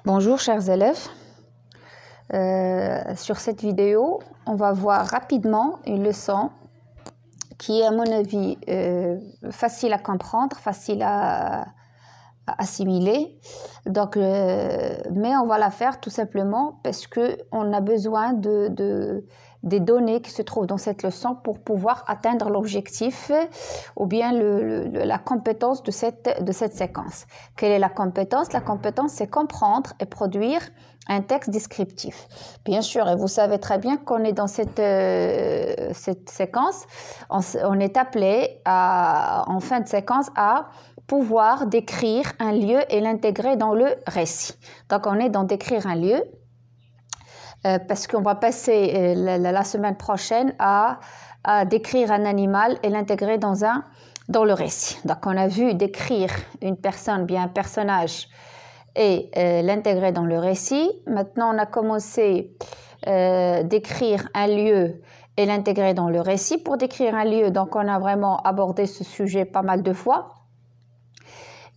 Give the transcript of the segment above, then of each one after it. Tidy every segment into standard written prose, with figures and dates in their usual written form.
Bonjour chers élèves, sur cette vidéo on va voir rapidement une leçon qui est à mon avis facile à comprendre, facile à assimiler, donc, mais on va la faire tout simplement parce qu'on a besoin des données qui se trouvent dans cette leçon pour pouvoir atteindre l'objectif ou bien la compétence de cette séquence. Quelle est la compétence? La compétence, c'est comprendre et produire un texte descriptif. Bien sûr, et vous savez très bien qu'on est dans cette séquence, on est appelé en fin de séquence à pouvoir décrire un lieu et l'intégrer dans le récit. Donc, on est dans décrire un lieu parce qu'on va passer la semaine prochaine à décrire un animal et l'intégrer dans le récit. Donc, on a vu décrire une personne, bien un personnage et l'intégrer dans le récit. Maintenant, on a commencé décrire un lieu et l'intégrer dans le récit. Pour décrire un lieu, donc on a vraiment abordé ce sujet pas mal de fois.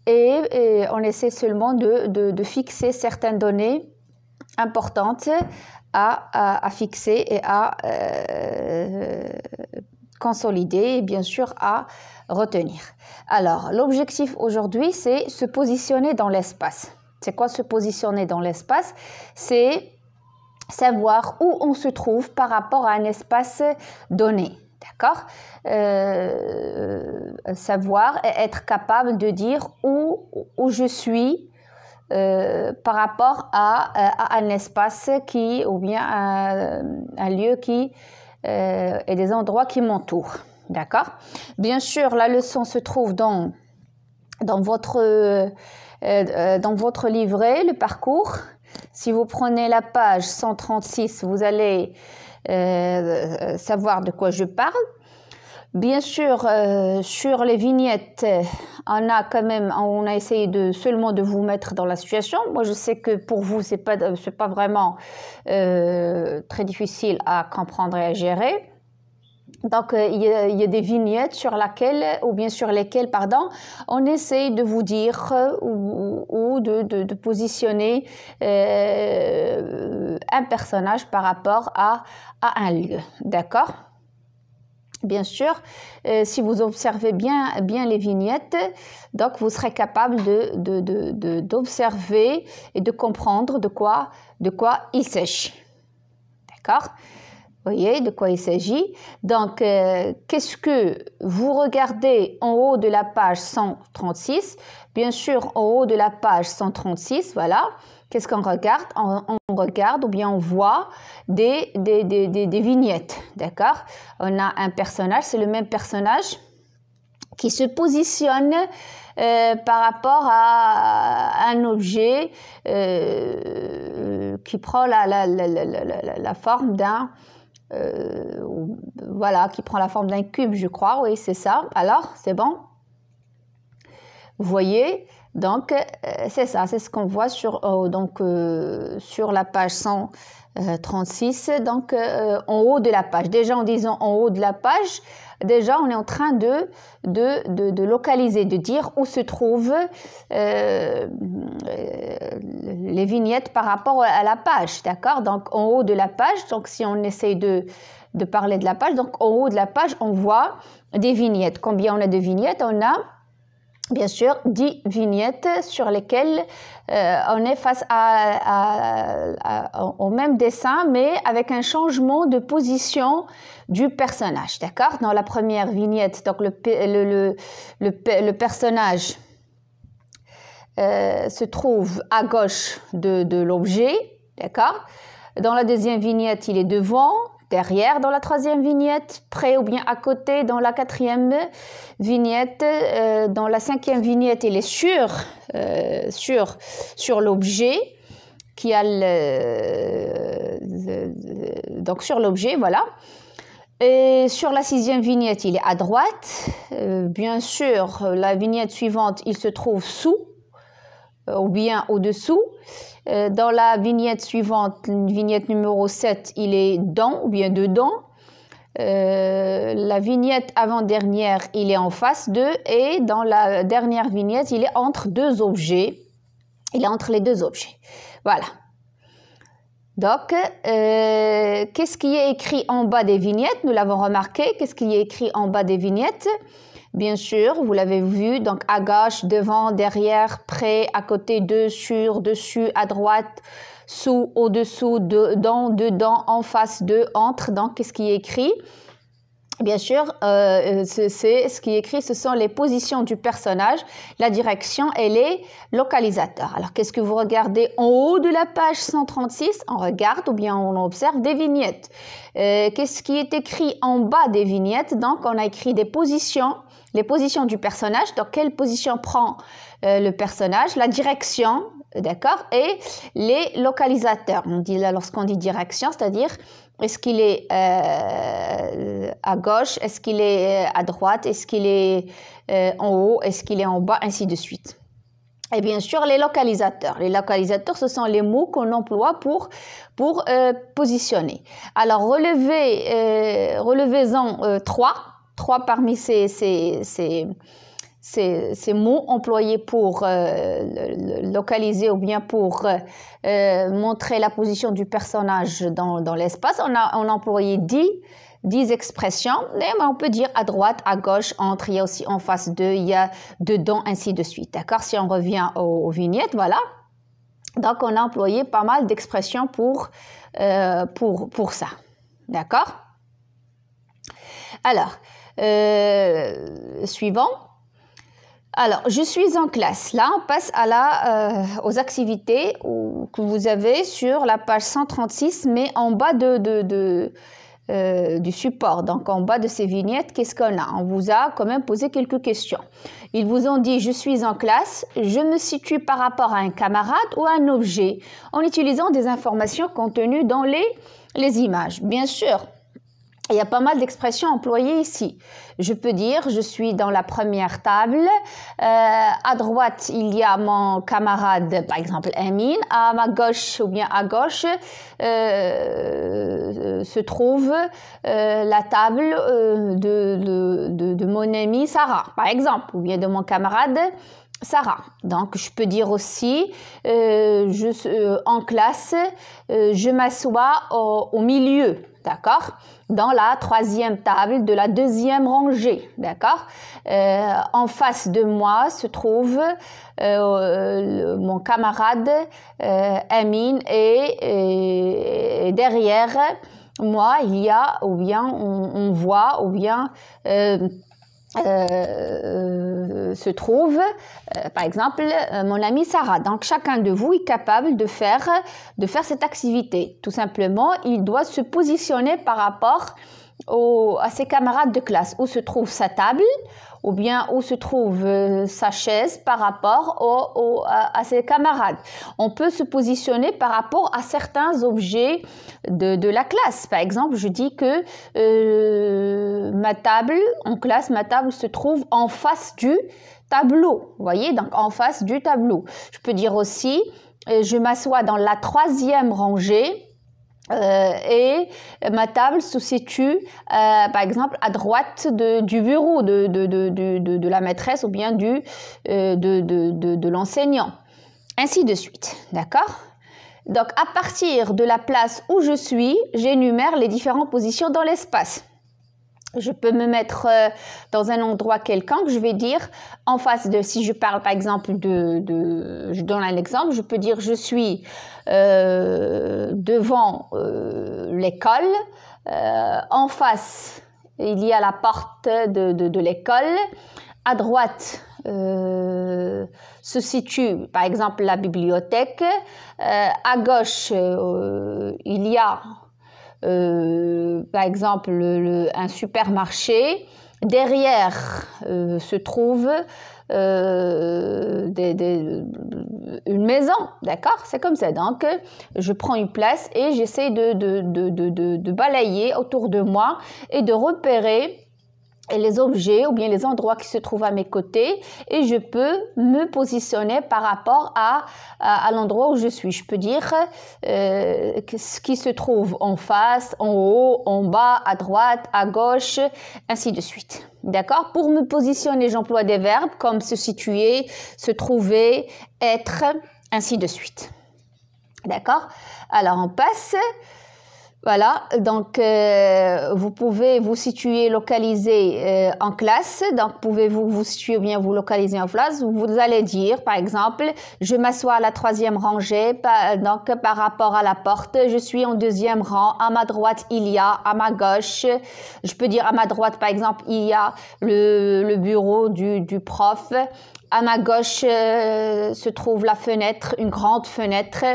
Et on essaie seulement de fixer certaines données importantes à fixer et à consolider et bien sûr à retenir. Alors, l'objectif aujourd'hui, c'est se positionner dans l'espace. C'est quoi se positionner dans l'espace? C'est savoir où on se trouve par rapport à un espace donné. D'accord? Savoir et être capable de dire où je suis par rapport à un espace ou bien un lieu et des endroits qui m'entourent. D'accord? Bien sûr, la leçon se trouve dans votre livret, le parcours. Si vous prenez la page 136, vous allez savoir de quoi je parle. Bien sûr, sur les vignettes, on a essayé seulement de vous mettre dans la situation. Moi, je sais que pour vous, c'est pas vraiment très difficile à comprendre et à gérer. Donc, il y a des vignettes sur lesquelles, on essaye de vous dire ou de positionner un personnage par rapport à un lieu. D'accord? Bien sûr, si vous observez bien les vignettes, donc vous serez capable d'observer et de comprendre de quoi il s'agit. D'accord? Vous voyez de quoi il s'agit. Donc, qu'est-ce que vous regardez en haut de la page 136? Bien sûr, en haut de la page 136, voilà. Qu'est-ce qu'on regarde? On regarde ou bien on voit des vignettes, d'accord? On a un personnage, c'est le même personnage qui se positionne par rapport à un objet qui prend la forme d'un... voilà, qui prend la forme d'un cube, je crois, oui, c'est ça. Alors, c'est bon? Vous voyez? Donc, c'est ça, c'est ce qu'on voit sur la page 136, donc en haut de la page. Déjà, en disant en haut de la page, déjà, on est en train de localiser, de dire où se trouvent les vignettes par rapport à la page, d'accord? Donc, en haut de la page, donc si on essaye de parler de la page, donc en haut de la page, on voit des vignettes. Combien on a de vignettes? On a bien sûr 10 vignettes sur lesquelles on est face au même dessin, mais avec un changement de position du personnage, d'accord? Dans la première vignette, donc le personnage se trouve à gauche de l'objet, d'accord? Dans la deuxième vignette, il est devant, derrière dans la troisième vignette, près ou bien à côté dans la quatrième vignette, dans la cinquième vignette, il est sur l'objet qui a donc sur l'objet, voilà. Et sur la sixième vignette, il est à droite. Bien sûr, la vignette suivante, il se trouve sous ou bien au-dessous. Dans la vignette suivante, vignette numéro 7, il est dans ou bien dedans. La vignette avant-dernière, il est en face d'eux. Et dans la dernière vignette, il est entre deux objets. Il est entre les deux objets. Voilà. Donc, qu'est-ce qui est écrit en bas des vignettes? Nous l'avons remarqué. Qu'est-ce qui est écrit en bas des vignettes? Bien sûr, vous l'avez vu, donc à gauche, devant, derrière, près, à côté de, sur, dessus, à droite, sous, au-dessous, dedans, en face de, entre. Donc, qu'est-ce qui est écrit? Bien sûr, ce qui est écrit, ce sont les positions du personnage, la direction et les localisateurs. Alors, qu'est-ce que vous regardez en haut de la page 136? On regarde ou bien on observe des vignettes. Qu'est-ce qui est écrit en bas des vignettes? Donc, on a écrit des positions, les positions du personnage. Donc, quelle position prend le personnage? La direction, d'accord? Et les localisateurs. On dit là, lorsqu'on dit direction, c'est-à-dire est-ce qu'il est à gauche, est-ce qu'il est à droite, est-ce qu'il est en haut, est-ce qu'il est en bas, ainsi de suite. Et bien sûr, les localisateurs. Les localisateurs, ce sont les mots qu'on emploie pour positionner. Alors, relevez-en trois parmi ces mots employés pour localiser ou bien pour montrer la position du personnage dans l'espace. On a employé 10 expressions, mais on peut dire à droite, à gauche, entre, il y a aussi en face d'eux, il y a dedans, ainsi de suite. D'accord? Si on revient aux vignettes, voilà. Donc, on a employé pas mal d'expressions pour ça. D'accord? Alors, suivant. Alors, je suis en classe. Là, on passe aux activités que vous avez sur la page 136, mais en bas du support. Donc, en bas de ces vignettes, qu'est-ce qu'on a? On vous a quand même posé quelques questions. Ils vous ont dit « Je suis en classe, je me situe par rapport à un camarade ou à un objet » en utilisant des informations contenues dans les images. Bien sûr, il y a pas mal d'expressions employées ici. Je peux dire, je suis dans la première table. À droite, il y a mon camarade, par exemple, Amin. À ma gauche, ou bien à gauche, se trouve la table de mon amie Sarah, par exemple, ou bien de mon camarade Sarah. Donc, je peux dire aussi, en classe, je m'assois au milieu. D'accord? Dans la troisième table de la deuxième rangée. D'accord? En face de moi se trouve mon camarade Amin et derrière moi, il y a, ou bien on voit, ou bien se trouve, par exemple, mon amie Sarah. Donc, chacun de vous est capable de faire cette activité. Tout simplement, il doit se positionner par rapport à ses camarades de classe. Où se trouve sa table, ou bien où se trouve sa chaise par rapport à ses camarades. On peut se positionner par rapport à certains objets de la classe. Par exemple, je dis que ma table se trouve en face du tableau. Vous voyez, donc en face du tableau. Je peux dire aussi, je m'assois dans la troisième rangée. Et ma table se situe, par exemple, à droite du bureau de la maîtresse ou bien de l'enseignant. Ainsi de suite, d'accord? Donc, à partir de la place où je suis, j'énumère les différentes positions dans l'espace. Je peux me mettre dans un endroit quelconque, je vais dire en face de, si je parle par exemple je donne un exemple, je peux dire je suis devant l'école, en face il y a la porte de l'école, à droite se situe par exemple la bibliothèque, à gauche il y a par exemple un supermarché, derrière se trouve une maison, d'accord? C'est comme ça. Donc, je prends une place et j'essaie de balayer autour de moi et de repérer les objets ou bien les endroits qui se trouvent à mes côtés et je peux me positionner par rapport à l'endroit où je suis. Je peux dire ce qui se trouve en face, en haut, en bas, à droite, à gauche, ainsi de suite. D'accord? Pour me positionner, j'emploie des verbes comme se situer, se trouver, être, ainsi de suite. D'accord? Alors, on passe. Voilà, donc vous pouvez vous situer localisé en classe, donc pouvez-vous vous situer ou bien vous localiser en classe, vous allez dire par exemple, je m'assois à la 3e rangée, donc par rapport à la porte, je suis en 2e rang, à ma droite il y a, à ma gauche, je peux dire à ma droite par exemple, il y a le bureau du prof, à ma gauche se trouve la fenêtre, une grande fenêtre.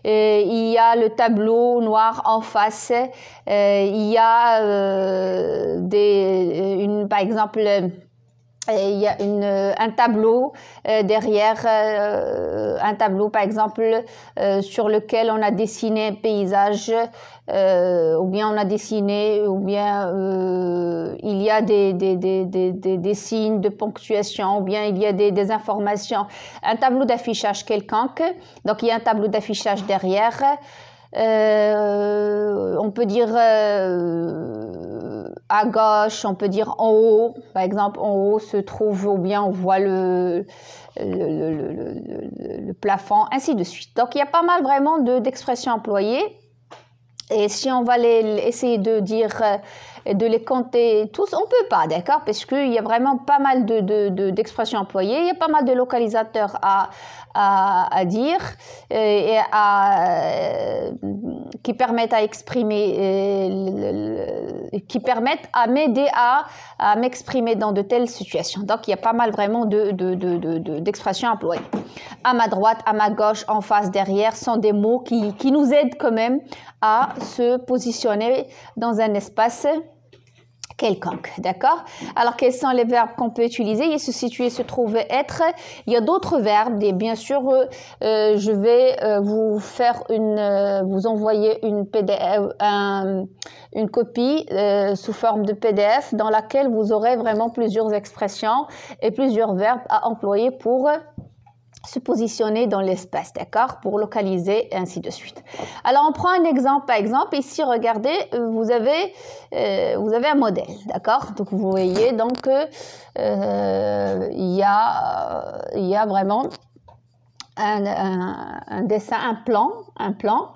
Il y a le tableau noir en face. Il y a par exemple, il y a un tableau derrière, un tableau par exemple sur lequel on a dessiné un paysage, ou bien on a dessiné, ou bien il y a des signes de ponctuation, ou bien il y a des informations, un tableau d'affichage quelconque. Donc il y a un tableau d'affichage derrière. On peut dire à gauche, on peut dire en haut. Par exemple, en haut se trouve, ou bien on voit le plafond, ainsi de suite. Donc, il y a pas mal vraiment d'expressions employées. Et si on va essayer de dire, de les compter tous, on peut pas, d'accord? Parce qu'il y a vraiment pas mal d'expressions employées, il y a pas mal de localisateurs à dire et qui permettent à exprimer, qui permettent à m'aider à m'exprimer dans de telles situations. Donc, il y a pas mal vraiment d'expressions employées. À ma droite, à ma gauche, en face, derrière, sont des mots qui nous aident quand même à se positionner dans un espace quelconque, d'accord? Alors, quels sont les verbes qu'on peut utiliser? Il y a se situer, se trouver, être. Il y a d'autres verbes. Et bien sûr, je vais vous envoyer une PDF, une copie sous forme de PDF dans laquelle vous aurez vraiment plusieurs expressions et plusieurs verbes à employer pour se positionner dans l'espace, d'accord, pour localiser et ainsi de suite. Alors, on prend un exemple, par exemple, ici, regardez, vous avez un modèle, d'accord? Donc, vous voyez, donc, il y a vraiment un dessin, un plan,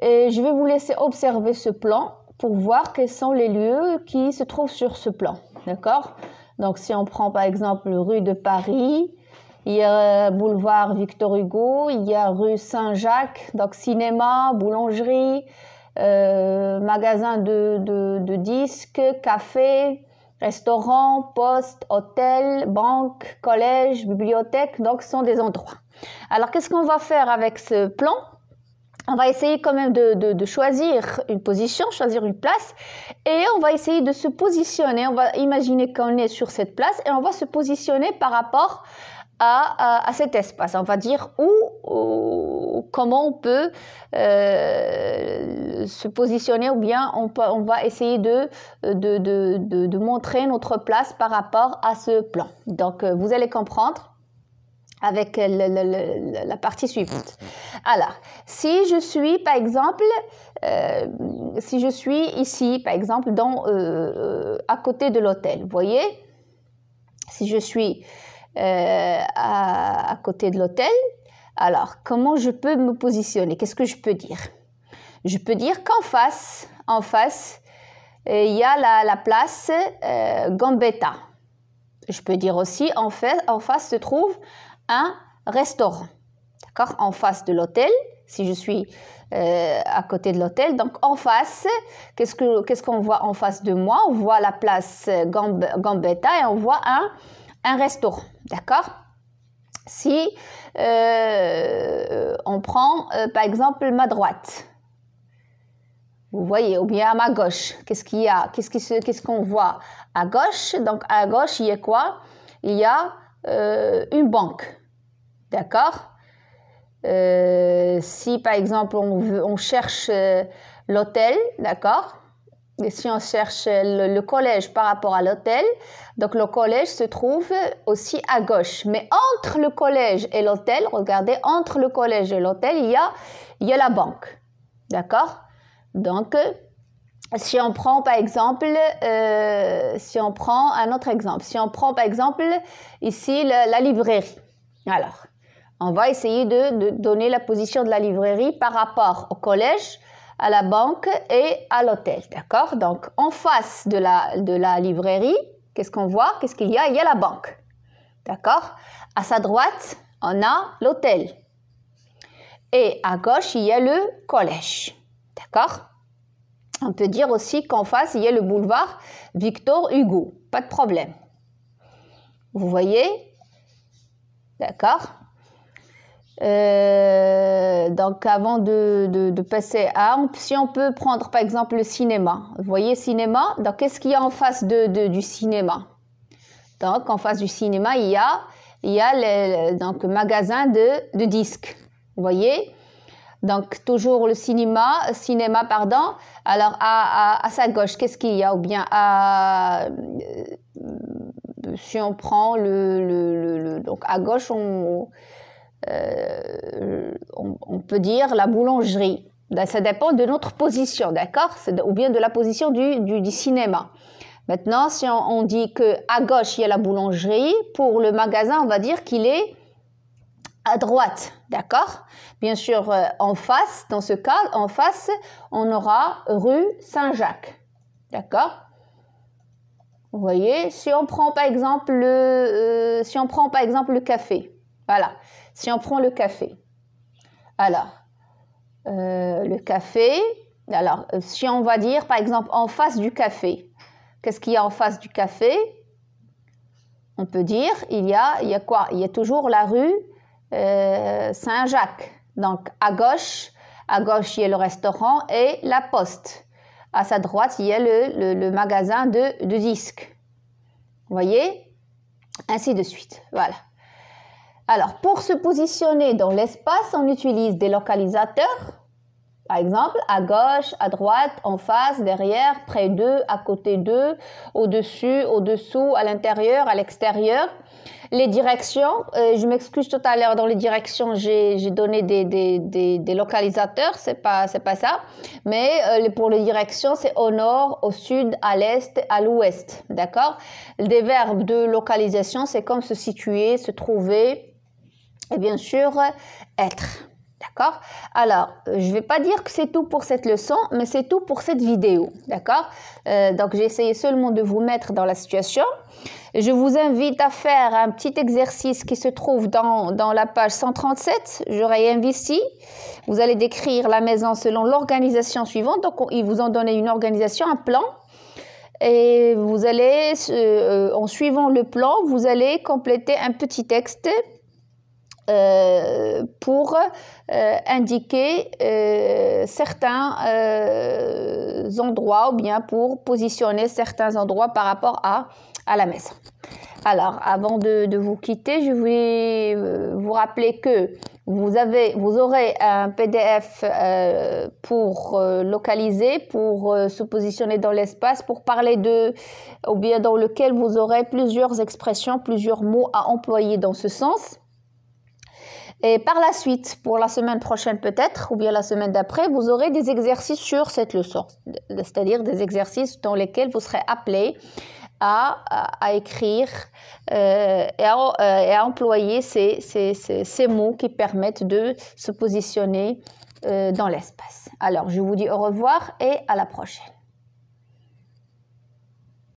et je vais vous laisser observer ce plan pour voir quels sont les lieux qui se trouvent sur ce plan, d'accord? Donc, si on prend, par exemple, rue de Paris, il y a boulevard Victor Hugo, il y a rue Saint-Jacques, donc cinéma, boulangerie, magasin de disques, café, restaurant, poste, hôtel, banque, collège, bibliothèque, donc ce sont des endroits. Alors, qu'est-ce qu'on va faire avec ce plan? On va essayer quand même de choisir une position, choisir une place, et on va essayer de se positionner. On va imaginer qu'on est sur cette place et on va se positionner par rapport à cet espace. On va dire comment on peut se positionner, ou bien on va essayer de montrer notre place par rapport à ce plan. Donc, vous allez comprendre avec la partie suivante. Alors, si je suis, par exemple, si je suis ici, par exemple, à côté de l'hôtel, vous voyez, si je suis à côté de l'hôtel, alors, comment je peux me positionner? Qu'est-ce que je peux dire? Je peux dire qu'en face, il y a la place Gambetta. Je peux dire aussi, en face se trouve un restaurant. D'accord? En face de l'hôtel, si je suis à côté de l'hôtel, donc en face, qu'est-ce qu'on voit en face de moi? On voit la place Gambetta et on voit un restaurant. D'accord? Si on prend par exemple ma droite, vous voyez, ou bien à ma gauche, qu'est-ce qu'il y a? Qu'est-ce qu'on voit à gauche? Donc à gauche, il y a quoi? Il y a une banque. D'accord? Si par exemple on cherche l'hôtel, d'accord? Et si on cherche le collège par rapport à l'hôtel, donc le collège se trouve aussi à gauche. Mais entre le collège et l'hôtel, regardez, entre le collège et l'hôtel, il y a la banque. D'accord? Donc, si on prend par exemple, si on prend un autre exemple, si on prend par exemple ici la librairie. Alors, On va essayer de donner la position de la librairie par rapport au collège, à la banque et à l'hôtel, d'accord? Donc, en face de la librairie, qu'est-ce qu'on voit? Qu'est-ce qu'il y a? Il y a la banque, d'accord? À sa droite, on a l'hôtel. Et à gauche, il y a le collège, d'accord? On peut dire aussi qu'en face, il y a le boulevard Victor Hugo, pas de problème. Vous voyez? D'accord? Donc, avant de passer à... Si on peut prendre, par exemple, le cinéma. Vous voyez, cinéma. Donc, qu'est-ce qu'il y a en face du cinéma? Donc, en face du cinéma, il y a le magasin de disques. Vous voyez? Donc, toujours le cinéma, pardon. Alors, à sa gauche, qu'est-ce qu'il y a? Ou bien, si on prend donc à gauche, on peut dire la boulangerie. Ça dépend de notre position, d'accord? Ou bien de la position du cinéma. Maintenant, si on dit qu'à gauche, il y a la boulangerie, pour le magasin, on va dire qu'il est à droite, d'accord? Bien sûr, en face, dans ce cas, en face, on aura rue Saint-Jacques, d'accord? Vous voyez, si on prend par exemple le café, voilà, si on prend le café, alors, le café, alors, si on va dire par exemple en face du café, qu'est-ce qu'il y a en face du café? On peut dire, il y a quoi? Il y a toujours la rue Saint-Jacques. Donc, à gauche, il y a le restaurant et la poste. À sa droite, il y a le magasin de disques. Vous voyez? Ainsi de suite. Voilà. Alors, pour se positionner dans l'espace, on utilise des localisateurs. Par exemple, à gauche, à droite, en face, derrière, près d'eux, à côté d'eux, au-dessus, au-dessous, à l'intérieur, à l'extérieur. Les directions, je m'excuse tout à l'heure, dans les directions, j'ai donné des localisateurs, c'est pas ça. Mais pour les directions, c'est au nord, au sud, à l'est, à l'ouest, d'accord? Des verbes de localisation, c'est comme se situer, se trouver, et bien sûr, être. D'accord? Alors, je ne vais pas dire que c'est tout pour cette leçon, mais c'est tout pour cette vidéo. D'accord? Donc, j'ai essayé seulement de vous mettre dans la situation. Je vous invite à faire un petit exercice qui se trouve dans la page 137. J'aurais investi. Vous allez décrire la maison selon l'organisation suivante. Donc, ils vous ont donné une organisation, un plan. Et vous allez, en suivant le plan, vous allez compléter un petit texte pour indiquer certains endroits ou bien pour positionner certains endroits par rapport à la maison. Alors, avant de vous quitter, je vais vous rappeler que vous aurez un PDF pour localiser, pour se positionner dans l'espace, pour parler ou bien dans lequel vous aurez plusieurs expressions, plusieurs mots à employer dans ce sens. Et par la suite, pour la semaine prochaine peut-être, ou bien la semaine d'après, vous aurez des exercices sur cette leçon, c'est-à-dire des exercices dans lesquels vous serez appelés à écrire et à employer ces mots qui permettent de se positionner dans l'espace. Alors, je vous dis au revoir et à la prochaine.